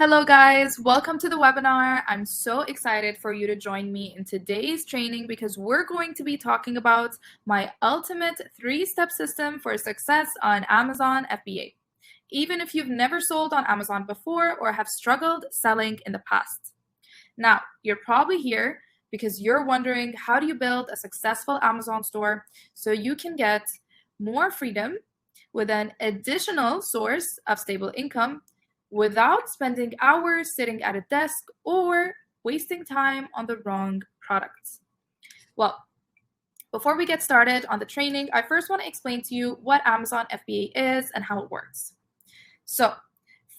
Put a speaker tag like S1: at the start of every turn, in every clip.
S1: Hello guys, welcome to the webinar. I'm so excited for you to join me in today's training because we're going to be talking about my ultimate 3-step system for success on Amazon FBA. Even if you've never sold on Amazon before or have struggled selling in the past. Now, you're probably here because you're wondering, how do you build a successful Amazon store so you can get more freedom with an additional source of stable income without spending hours sitting at a desk or wasting time on the wrong products? Well, before we get started on the training, I first want to explain to you what Amazon FBA is and how it works. So,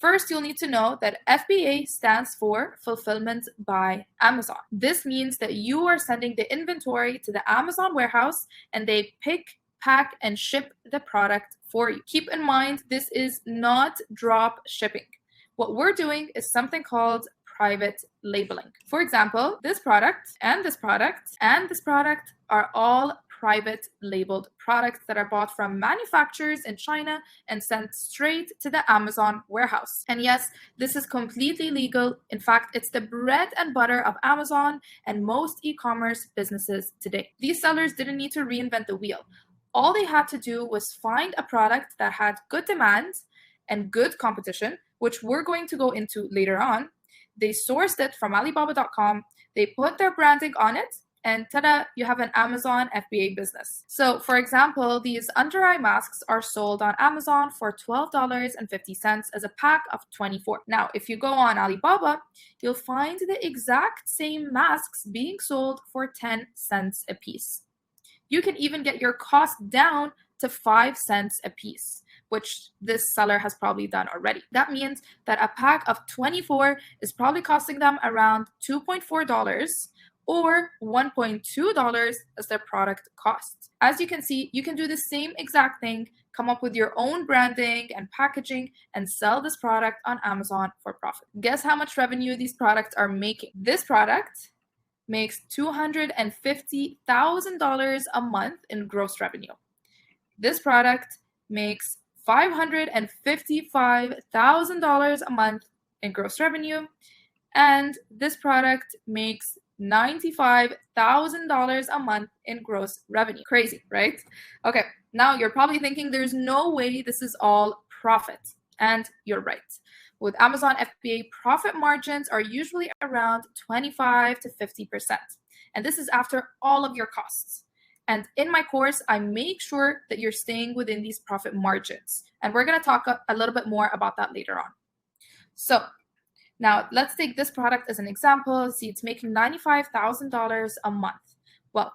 S1: first you'll need to know that FBA stands for Fulfillment by Amazon. This means that you are sending the inventory to the Amazon warehouse and they pick, pack, and ship the product for you. Keep in mind, this is not drop shipping. What we're doing is something called private labeling. For example, this product and this product and this product are all private labeled products that are bought from manufacturers in China and sent straight to the Amazon warehouse. And yes, this is completely legal. In fact, it's the bread and butter of Amazon and most e-commerce businesses today. These sellers didn't need to reinvent the wheel. All they had to do was find a product that had good demand and good competition, which we're going to go into later on. They sourced it from Alibaba.com, they put their branding on it, and ta-da, you have an Amazon FBA business. So for example, these under-eye masks are sold on Amazon for $12.50 as a pack of 24. Now, if you go on Alibaba, you'll find the exact same masks being sold for 10 cents a piece. You can even get your cost down to 5 cents a piece, which this seller has probably done already. That means that a pack of 24 is probably costing them around $2.4 or $1.2 as their product costs. As you can see, you can do the same exact thing, come up with your own branding and packaging, and sell this product on Amazon for profit. Guess how much revenue these products are making? This product makes $250,000 a month in gross revenue. This product makes $555,000 a month in gross revenue, and this product makes $95,000 a month in gross revenue. Crazy, right? Okay, now you're probably thinking there's no way this is all profit, and you're right. With Amazon FBA, profit margins are usually around 25 to 50%, and this is after all of your costs. And in my course, I make sure that you're staying within these profit margins. And we're going to talk a little bit more about that later on. So now let's take this product as an example. See, it's making $95,000 a month. Well,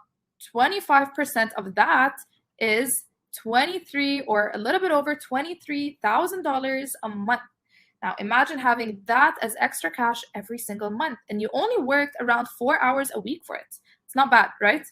S1: 25% of that is $23 or a little bit over $23,000 a month. Now imagine having that as extra cash every single month, and you only worked around 4 hours a week for it. It's not bad, right?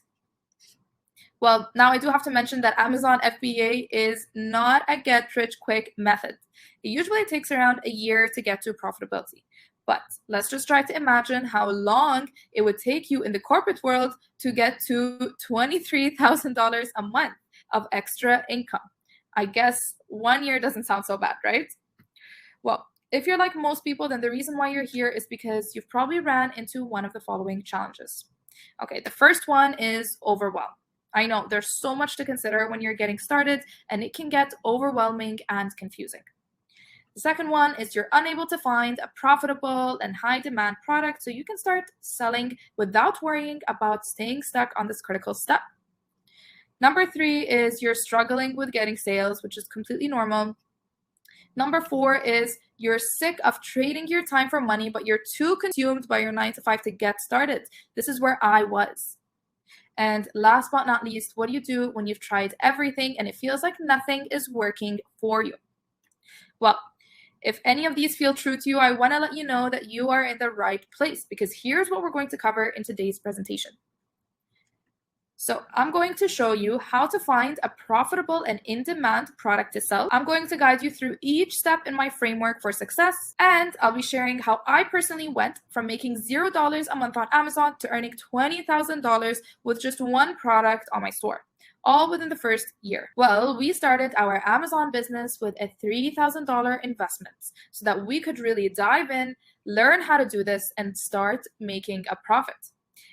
S1: Well, now I do have to mention that Amazon FBA is not a get-rich-quick method. It usually takes around a year to get to profitability. But let's just try to imagine how long it would take you in the corporate world to get to $23,000 a month of extra income. I guess 1 year doesn't sound so bad, right? Well, if you're like most people, then the reason why you're here is because you've probably ran into one of the following challenges. Okay, the first one is overwhelm. I know there's so much to consider when you're getting started, and it can get overwhelming and confusing. The second one is you're unable to find a profitable and high demand product so you can start selling without worrying about staying stuck on this critical step. Number 3 is you're struggling with getting sales, which is completely normal. Number 4 is you're sick of trading your time for money, but you're too consumed by your 9-to-5 to get started. This is where I was. And last but not least, what do you do when you've tried everything and it feels like nothing is working for you? Well, if any of these feel true to you, I want to let you know that you are in the right place, because here's what we're going to cover in today's presentation. So I'm going to show you how to find a profitable and in-demand product to sell. I'm going to guide you through each step in my framework for success, and I'll be sharing how I personally went from making $0 a month on Amazon to earning $20,000 with just one product on my store. all within the first year. Well, we started our Amazon business with a $3,000 investment so that we could really dive in, learn how to do this, and start making a profit.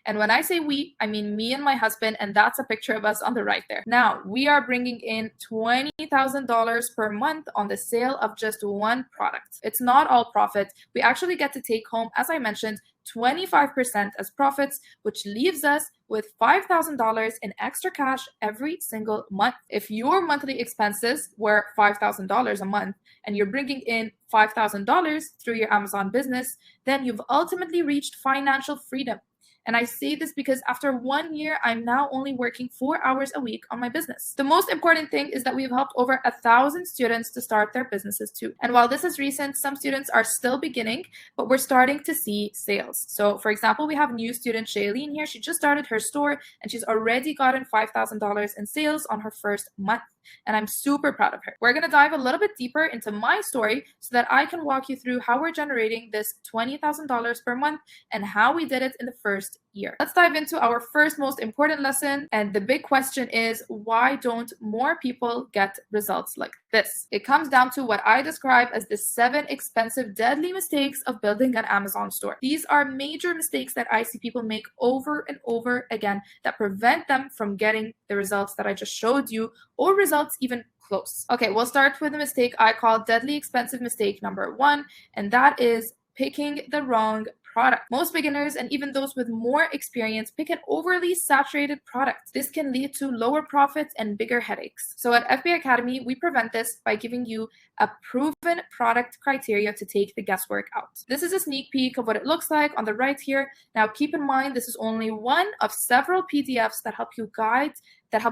S1: And when I say we, I mean me and my husband, and that's a picture of us on the right there. Now, we are bringing in $20,000 per month on the sale of just one product. It's not all profit. We actually get to take home, as I mentioned, 25% as profits, which leaves us with $5,000 in extra cash every single month. If your monthly expenses were $5,000 a month and you're bringing in $5,000 through your Amazon business, then you've ultimately reached financial freedom. And I say this because after 1 year, I'm now only working 4 hours a week on my business. The most important thing is that we've helped over 1,000 students to start their businesses too. And while this is recent, some students are still beginning, but we're starting to see sales. So for example, we have new student Shailene here. She just started her store and she's already gotten $5,000 in sales on her first month. And I'm super proud of her. We're going to dive a little bit deeper into my story so that I can walk you through how we're generating this $20,000 per month and how we did it in the first year. Let's dive into our first most important lesson. And the big question is, why don't more people get results like this? It comes down to what I describe as the 7 expensive, deadly mistakes of building an Amazon store. These are major mistakes that I see people make over and over again that prevent them from getting the results that I just showed you, or results even close. Okay, we'll start with a mistake I call deadly expensive mistake number 1, and that is picking the wrong product. Most beginners and even those with more experience pick an overly saturated product. This can lead to lower profits and bigger headaches. So at FBA Academy, we prevent this by giving you a proven product criteria to take the guesswork out. This is a sneak peek of what it looks like on the right here. Now keep in mind, this is only one of several PDFs that help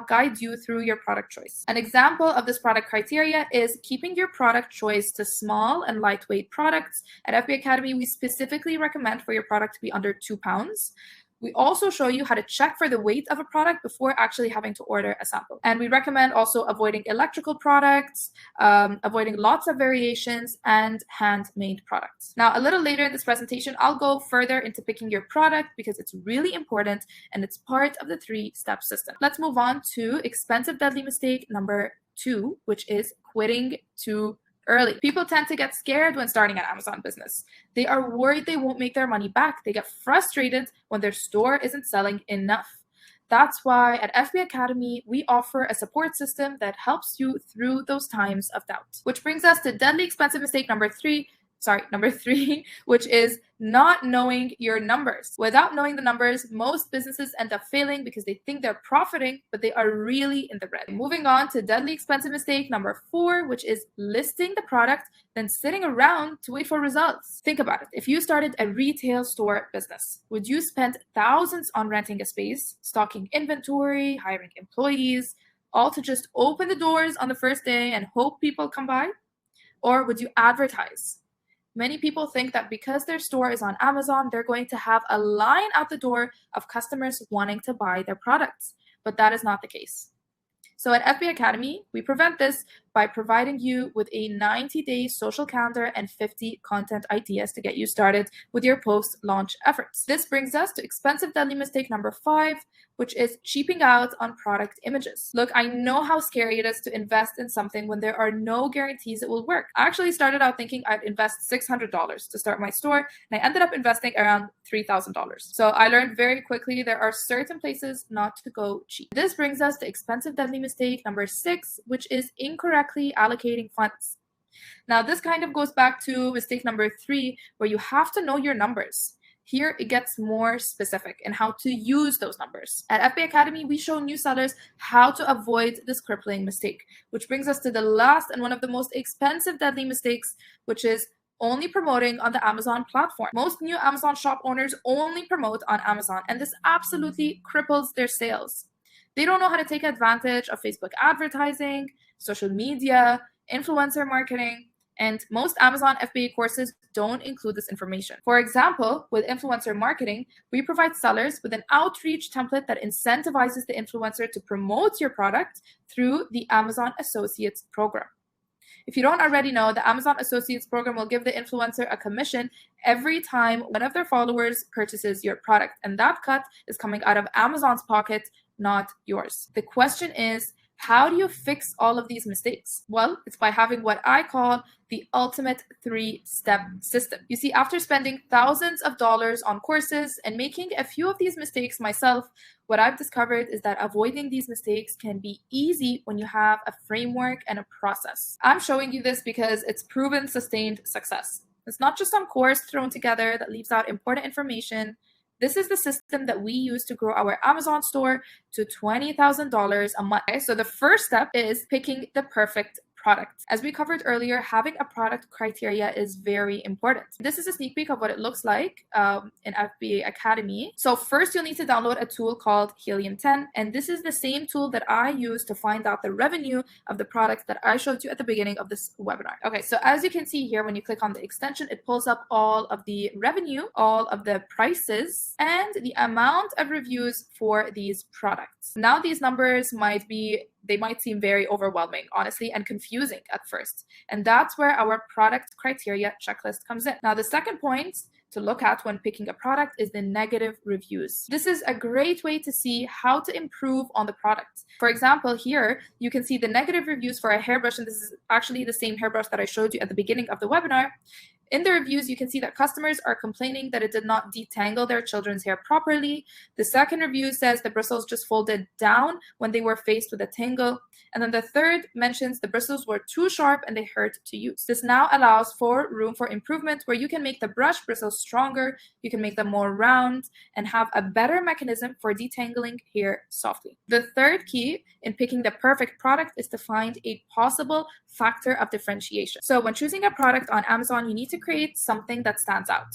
S1: guide you through your product choice. An example of this product criteria is keeping your product choice to small and lightweight products. At FBA Academy, we specifically recommend for your product to be under 2 pounds. We also show you how to check for the weight of a product before actually having to order a sample. And we recommend also avoiding electrical products, avoiding lots of variations, and handmade products. Now, a little later in this presentation, I'll go further into picking your product because it's really important and it's part of the 3-step system. Let's move on to expensive deadly mistake number 2, which is quitting too early. People tend to get scared when starting an Amazon business. They are worried they won't make their money back. They get frustrated when their store isn't selling enough. That's why at FBA Academy, we offer a support system that helps you through those times of doubt. Which brings us to deadly expensive mistake number 3, which is not knowing your numbers. Without knowing the numbers, most businesses end up failing because they think they're profiting, but they are really in the red. Moving on to deadly expensive mistake number 4, which is listing the product, then sitting around to wait for results. Think about it. If you started a retail store business, would you spend thousands on renting a space, stocking inventory, hiring employees, all to just open the doors on the first day and hope people come by? Or would you advertise? Many people think that because their store is on Amazon, they're going to have a line out the door of customers wanting to buy their products, but that is not the case. So at FBA Academy, we prevent this by providing you with a 90-day social calendar and 50 content ideas to get you started with your post-launch efforts. This brings us to expensive deadly mistake number 5, which is cheaping out on product images. Look, I know how scary it is to invest in something when there are no guarantees it will work. I actually started out thinking I'd invest $600 to start my store, and I ended up investing around $3,000. So I learned very quickly there are certain places not to go cheap. This brings us to expensive deadly mistake number 6, which is incorrectly allocating funds. Now, this kind of goes back to mistake number 3, where you have to know your numbers. Here, it gets more specific in how to use those numbers. At FBA Academy, we show new sellers how to avoid this crippling mistake, which brings us to the last and one of the most expensive deadly mistakes, which is only promoting on the Amazon platform. Most new Amazon shop owners only promote on Amazon, and this absolutely cripples their sales. They don't know how to take advantage of Facebook advertising, social media, influencer marketing, and most Amazon FBA courses don't include this information. For example, with influencer marketing, we provide sellers with an outreach template that incentivizes the influencer to promote your product through the Amazon Associates program. If you don't already know, the Amazon Associates program will give the influencer a commission every time one of their followers purchases your product, and that cut is coming out of Amazon's pocket, not yours. The question is, how do you fix all of these mistakes? Well, it's by having what I call the ultimate 3-step system. You see, after spending thousands of dollars on courses and making a few of these mistakes myself, what I've discovered is that avoiding these mistakes can be easy when you have a framework and a process. I'm showing you this because it's proven sustained success. It's not just some course thrown together that leaves out important information. This is the system that we use to grow our Amazon store to $20,000 a month. Okay, so the first step is picking the perfect product. As we covered earlier, having a product criteria is very important. This is a sneak peek of what it looks like in FBA Academy. So first, you'll need to download a tool called Helium 10, and this is the same tool that I use to find out the revenue of the product that I showed you at the beginning of this webinar. Okay, so as you can see here, when you click on the extension, it pulls up all of the revenue, all of the prices, and the amount of reviews for these products. Now, these numbers might seem very overwhelming, honestly, and confusing at first. And that's where our product criteria checklist comes in. Now, the second point to look at when picking a product is the negative reviews. This is a great way to see how to improve on the product. For example, here you can see the negative reviews for a hairbrush, and this is actually the same hairbrush that I showed you at the beginning of the webinar. In the reviews, you can see that customers are complaining that it did not detangle their children's hair properly. The second review says the bristles just folded down when they were faced with a tangle. And then the third mentions the bristles were too sharp and they hurt to use. This now allows for room for improvement where you can make the brush bristles stronger, you can make them more round, and have a better mechanism for detangling hair softly. The third key in picking the perfect product is to find a possible factor of differentiation. So when choosing a product on Amazon, you need to create something that stands out.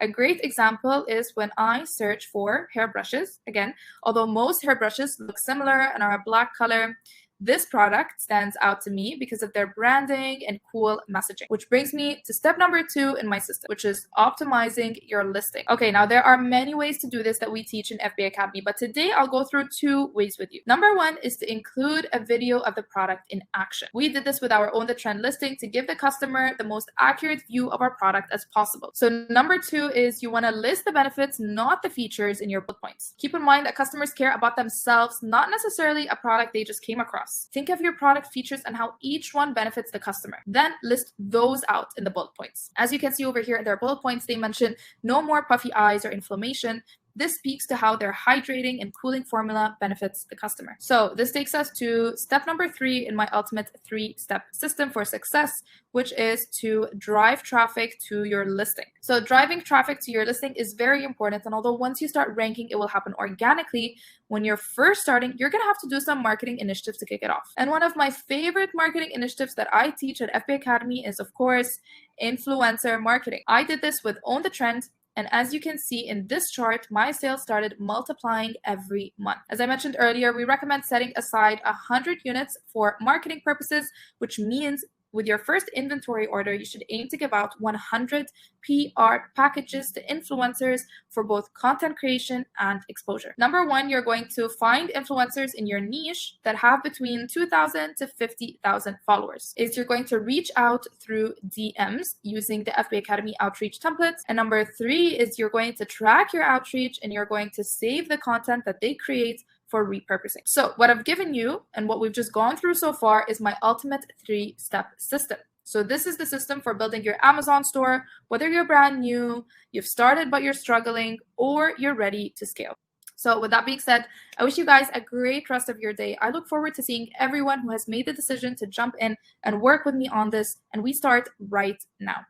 S1: A great example is when I search for hairbrushes. Again, although most hairbrushes look similar and are a black color, this product stands out to me because of their branding and cool messaging, which brings me to step number 2 in my system, which is optimizing your listing. Okay, now there are many ways to do this that we teach in FBA Academy, but today I'll go through 2 ways with you. Number 1 is to include a video of the product in action. We did this with our Own the Trend listing to give the customer the most accurate view of our product as possible. So number 2 is you want to list the benefits, not the features in your bullet points. Keep in mind that customers care about themselves, not necessarily a product they just came across. Think of your product features and how each one benefits the customer. Then list those out in the bullet points. As you can see over here in their bullet points, they mention no more puffy eyes or inflammation. This speaks to how their hydrating and cooling formula benefits the customer. So this takes us to step number 3 in my ultimate 3-step system for success, which is to drive traffic to your listing. So driving traffic to your listing is very important. And although once you start ranking, it will happen organically, when you're first starting, you're going to have to do some marketing initiatives to kick it off. And one of my favorite marketing initiatives that I teach at FBA Academy is, of course, influencer marketing. I did this with Own the Trend. And as you can see in this chart, my sales started multiplying every month. As I mentioned earlier, we recommend setting aside 100 units for marketing purposes, which means with your first inventory order, you should aim to give out 100 PR packages to influencers for both content creation and exposure. Number 1, you're going to find influencers in your niche that have between 2,000 to 50,000 followers. You're going to reach out through DMs using the FBA Academy outreach templates. And number 3 is you're going to track your outreach and you're going to save the content that they create for repurposing. So what I've given you and what we've just gone through so far is my ultimate 3-step system. So this is the system for building your Amazon store, whether you're brand new, you've started but you're struggling, or you're ready to scale. So with that being said, I wish you guys a great rest of your day. I look forward to seeing everyone who has made the decision to jump in and work with me on this, and we start right now.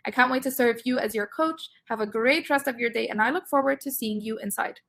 S1: I can't wait to serve you as your coach. Have a great rest of your day, and I look forward to seeing you inside.